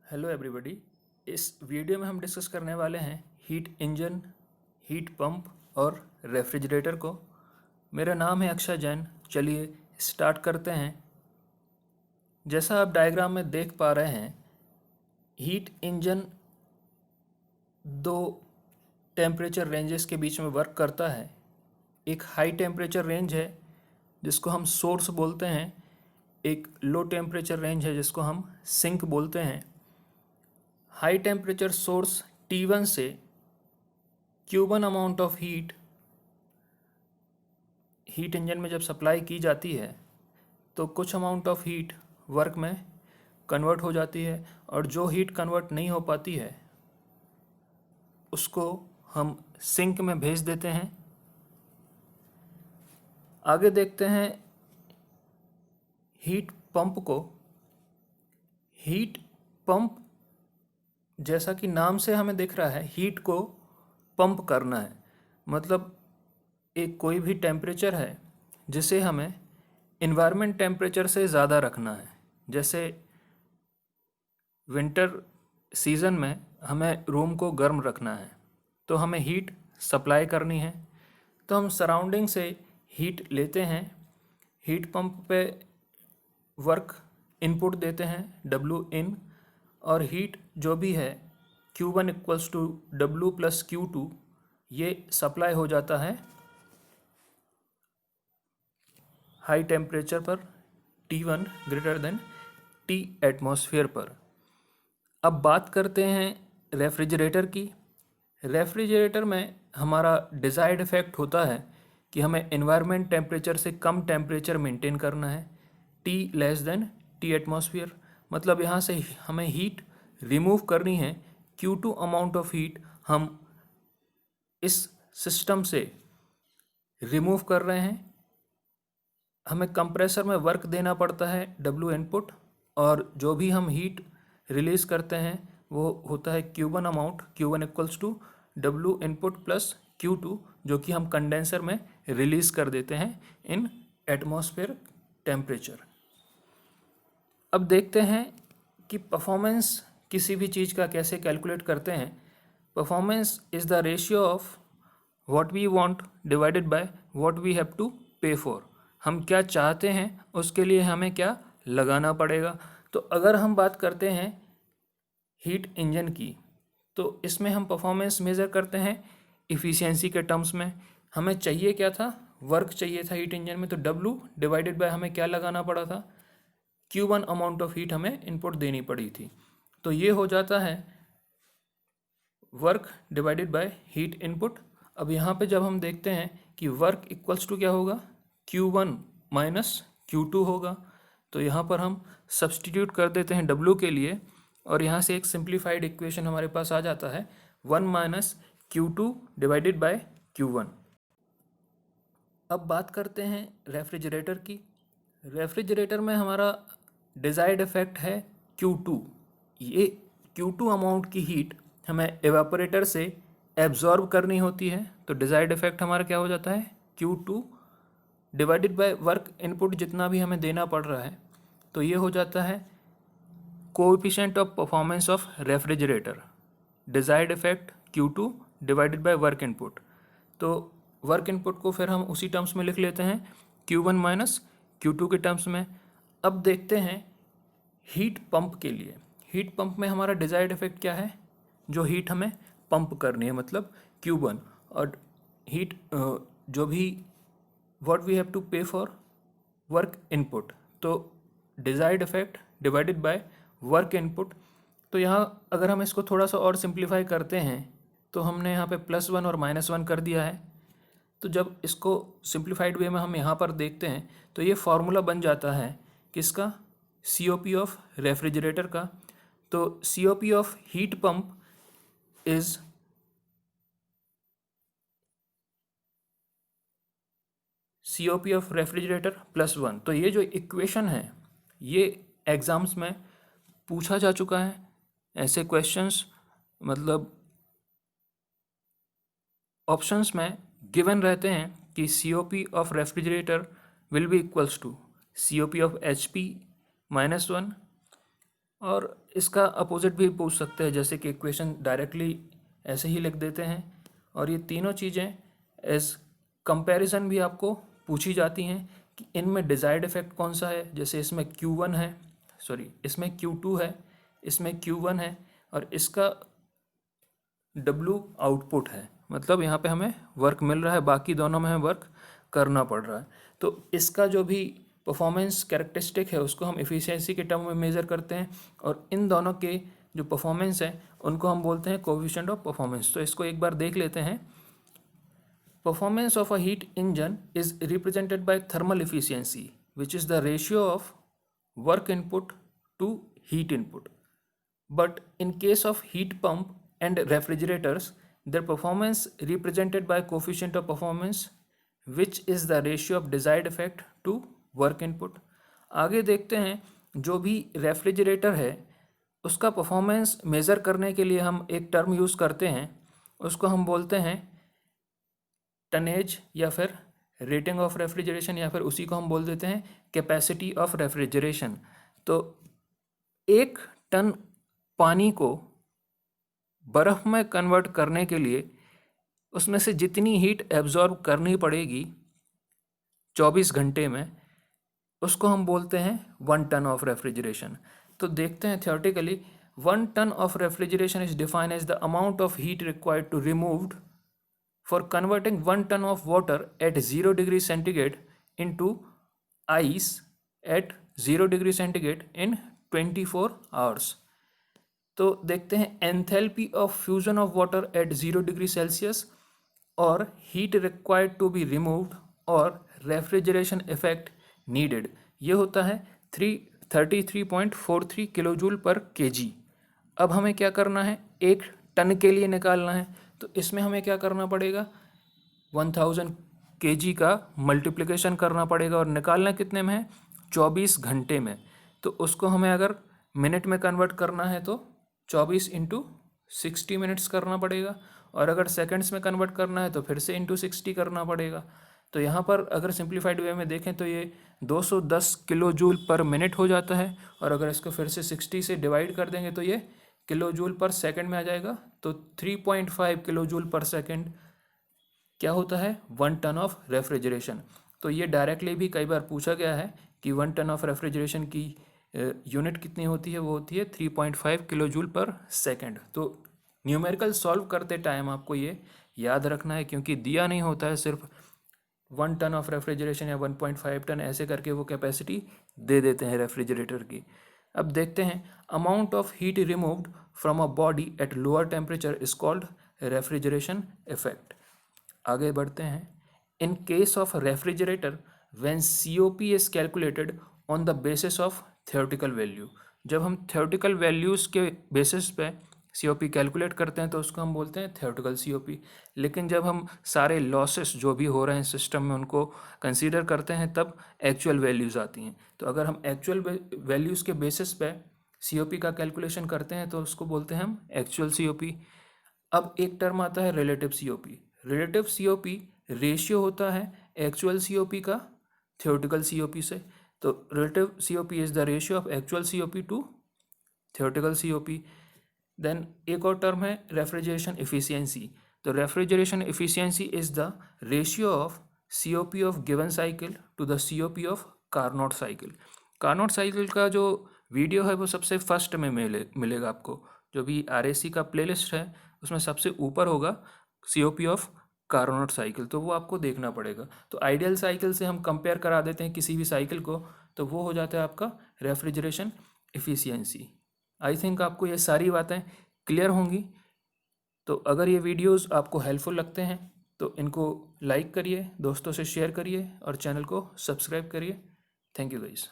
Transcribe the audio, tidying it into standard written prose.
Hello everybody. इस video में हम डिस्कस करने वाले हैं हीट इंजन, हीट पंप और रेफ्रिजरेटर को। मेरा नाम है अक्षय जैन। चलिए स्टार्ट करते हैं। जैसा आप डायग्राम में देख पा रहे हैं, हीट इंजन दो टेम्परेचर रेंजेस के बीच में वर्क करता है। एक हाई टेम्परेचर रेंज है जिसको हम सोर्स बोलते हैं, एक लो टेम्परेचर रेंज है जिसको हम सिंक बोलते हैं। हाई टेम्परेचर सोर्स T1 से Q1 amount of heat engine में जब सप्लाई की जाती है तो कुछ अमाउंट ऑफ हीट वर्क में कन्वर्ट हो जाती है, और जो हीट कन्वर्ट नहीं हो पाती है उसको हम सिंक में भेज देते हैं। आगे देखते हैं हीट पंप को। हीट पंप, जैसा कि नाम से हमें दिख रहा है, हीट को पंप करना है। मतलब एक कोई भी टेम्परेचर है जिसे हमें इन्वायरमेंट टेम्परेचर से ज़्यादा रखना है। जैसे विंटर सीज़न में हमें रूम को गर्म रखना है तो हमें हीट सप्लाई करनी है, तो हम सराउंडिंग से हीट लेते हैं। हीट पंप पे वर्क इनपुट देते हैं W इन, और हीट जो भी है Q1 equals to W plus Q2, ये सप्लाई हो जाता है हाई टेम्परेचर पर T1 greater than T atmosphere पर। अब बात करते हैं रेफ्रिजरेटर की। रेफ्रिजरेटर में हमारा डिज़ायर्ड इफेक्ट होता है कि हमें एनवायरनमेंट टेम्परेचर से कम टेम्परेचर मेंटेन करना है, T less than T atmosphere. मतलब यहाँ से हमें हीट रिमूव करनी है। Q2 अमाउंट ऑफ हीट हम इस सिस्टम से रिमूव कर रहे हैं। हमें कंप्रेसर में वर्क देना पड़ता है W इनपुट, और जो भी हम हीट रिलीज़ करते हैं वो होता है Q1 amount. Q1 equals to W input plus Q2, जो कि हम कंडेंसर में रिलीज़ कर देते हैं इन एटमॉस्फेयर टेम्परेचर। अब देखते हैं कि परफॉर्मेंस किसी भी चीज़ का कैसे कैलकुलेट करते हैं। Performance is the ratio of what we want divided by what we have to pay for. हम क्या चाहते हैं उसके लिए हमें क्या लगाना पड़ेगा। तो अगर हम बात करते हैं हीट इंजन की, तो इसमें हम परफॉर्मेंस मेज़र करते हैं इफ़िशियंसी के टर्म्स में। हमें चाहिए क्या था, वर्क चाहिए था हीट इंजन में, तो W डिवाइडेड बाय हमें क्या लगाना पड़ा था, Q1 अमाउंट ऑफ हीट हमें इनपुट देनी पड़ी थी। तो ये हो जाता है work divided by heat input. अब यहाँ पे जब हम देखते हैं कि वर्क इक्वल्स टू क्या होगा, Q1 माइनस Q2 होगा, तो यहाँ पर हम सब्सटीट्यूट कर देते हैं W के लिए, और यहाँ से एक सिंप्लीफाइड इक्वेशन हमारे पास आ जाता है 1 minus Q2 divided by Q1। अब बात करते हैं रेफ्रिजरेटर की। रेफ्रिजरेटर में हमारा डिज़ायर्ड इफेक्ट है Q2। ये Q2 अमाउंट की हीट हमें एवापोरेटर से एब्जॉर्ब करनी होती है, तो डिज़ायर्ड इफेक्ट हमारा क्या हो जाता है, Q2 divided by work input जितना भी हमें देना पड़ रहा है, तो ये हो जाता है coefficient of performance of refrigerator. Desired effect Q2 divided by work input. तो वर्क इनपुट को फिर हम उसी टर्म्स में लिख लेते हैं Q1 माइनस Q2 के टर्म्स में। अब देखते हैं हीट पंप के लिए। हीट पंप में हमारा डिज़ायर्ड इफेक्ट क्या है, जो हीट हमें पंप करनी है, मतलब Q1, और हीट जो भी what we have to pay for work input, तो desired effect divided by work input. तो यहाँ अगर हम इसको थोड़ा सा और सिंप्लीफाई करते हैं तो हमने यहाँ पे +1 और -1 कर दिया है। तो जब इसको सिंप्लीफाइड वे में हम यहाँ पर देखते हैं तो ये फार्मूला बन जाता है किसका, COP ऑफ रेफ्रिजरेटर का। तो COP of heat pump is COP of refrigerator +1। तो ये जो इक्वेशन है ये एग्ज़ाम्स में पूछा जा चुका है। ऐसे क्वेश्चंस मतलब ऑप्शंस में गिवन रहते हैं कि COP of refrigerator will be equals to COP of HP -1 और इसका अपोजिट भी पूछ सकते हैं, जैसे कि इक्वेशन डायरेक्टली ऐसे ही लिख देते हैं। और ये तीनों चीज़ें एज कंपैरिजन भी आपको पूछी जाती हैं कि इनमें डिज़ायर्ड इफेक्ट कौन सा है। जैसे इसमें Q1 है, सॉरी इसमें Q2 है, इसमें Q1 है और इसका W आउटपुट है, मतलब यहाँ पे हमें वर्क मिल रहा है, बाकी दोनों में हमें वर्क करना पड़ रहा है। तो इसका जो भी परफॉर्मेंस कैरेक्टरिस्टिक है उसको हम एफिशिएंसी के टर्म में मेज़र करते हैं और इन दोनों के जो परफॉर्मेंस है उनको हम बोलते हैं कोएफिशिएंट ऑफ परफॉर्मेंस। तो इसको एक बार देख लेते हैं। Performance of a heat engine is represented by thermal efficiency which is the ratio of work input to heat input. But in case of heat pump and refrigerators, their performance represented by coefficient of performance, which is the ratio of desired effect to work input। आगे देखते हैं, जो भी refrigerator है उसका performance measure करने के लिए हम एक टर्म यूज़ करते हैं, उसको हम बोलते हैं टनेज या फिर रेटिंग ऑफ रेफ्रिजरेशन, या फिर उसी को हम बोल देते हैं कैपेसिटी ऑफ रेफ्रिजरेशन। तो 1 टन पानी को बर्फ़ में कन्वर्ट करने के लिए उसमें से जितनी हीट एब्जॉर्ब करनी पड़ेगी 24 घंटे में, उसको हम बोलते हैं 1 टन ऑफ रेफ्रिजरेशन। तो देखते हैं theoretically, 1 ton of refrigeration is defined as the amount of heat required to removed for converting 1 ton of water at 0 degree centigrade into ice at 0 degree centigrade in 24 hours. तो देखते हैं enthalpy of fusion of water at 0 degree Celsius और heat required to be removed और refrigeration effect needed, ये होता है 33.43 kilojoule पर KG. अब हमें क्या करना है, 1 टन के लिए निकालना है, तो इसमें हमें क्या करना पड़ेगा, 1000 केजी का मल्टीप्लिकेशन करना पड़ेगा और निकालना कितने में है, 24 घंटे में। तो उसको हमें अगर मिनट में कन्वर्ट करना है तो 24 इंटू 60 मिनट्स करना पड़ेगा, और अगर सेकंड्स में कन्वर्ट करना है तो फिर से इंटू 60 करना पड़ेगा। तो यहाँ पर अगर सिंप्लीफाइड वे में देखें तो ये 210 किलो जूल पर मिनट हो जाता है, और अगर इसको फिर से 60 से डिवाइड कर देंगे तो ये किलो जूल पर सेकंड में आ जाएगा। तो 3.5 किलो जूल पर सेकंड क्या होता है, 1 टन ऑफ रेफ्रिजरेशन। तो ये डायरेक्टली भी कई बार पूछा गया है कि 1 टन ऑफ रेफ्रिजरेशन की यूनिट कितनी होती है, वो होती है 3.5 किलो जूल पर सेकंड। तो न्यूमेरिकल सॉल्व करते टाइम आपको ये याद रखना है, क्योंकि दिया नहीं होता है सिर्फ 1 टन ऑफ रेफ्रिजरेशन या 1.5 टन, ऐसे करके वो कैपेसिटी दे देते हैं रेफ्रिजरेटर की। अब देखते हैं, amount of heat removed from a body at lower temperature is called refrigeration effect. आगे बढ़ते हैं। In case of refrigerator when COP is calculated on the basis of theoretical value, जब हम थ्योरेटिकल वैल्यूज़ के बेसिस पे COP calculate करते हैं तो उसको हम बोलते हैं थ्योरेटिकल COP। लेकिन जब हम सारे लॉसेस जो भी हो रहे हैं सिस्टम में उनको कंसीडर करते हैं तब एक्चुअल वैल्यूज़ आती हैं। तो अगर हम एक्चुअल वैल्यूज़ के बेसिस पे COP का कैलकुलेशन करते हैं तो उसको बोलते हैं हम एक्चुअल COP। अब एक टर्म आता है relative COP। Relative COP ratio होता है एक्चुअल COP का थ्योरेटिकल COP से। तो relative COP is the ratio of actual COP to theoretical COP। Then एक और टर्म है रेफ्रिजरेशन एफिशिएंसी। तो refrigeration efficiency is the ratio of COP of given cycle to the COP of Carnot cycle. Carnot cycle का जो video है वो सबसे first में मिलेगा आपको, जो भी RAC का प्लेलिस्ट है उसमें सबसे ऊपर होगा COP ऑफ कार्नोट साइकिल, तो वो आपको देखना पड़ेगा। तो आइडियल साइकिल से हम कंपेयर करा देते हैं किसी भी साइकिल को, तो वो हो जाता है आपका रेफ्रिजरेशन एफिशिएंसी। आई थिंक आपको ये सारी बातें क्लियर होंगी। तो अगर ये वीडियोस आपको हेल्पफुल लगते हैं तो इनको लाइक करिए, दोस्तों से शेयर करिए और चैनल को सब्सक्राइब करिए। Thank you guys.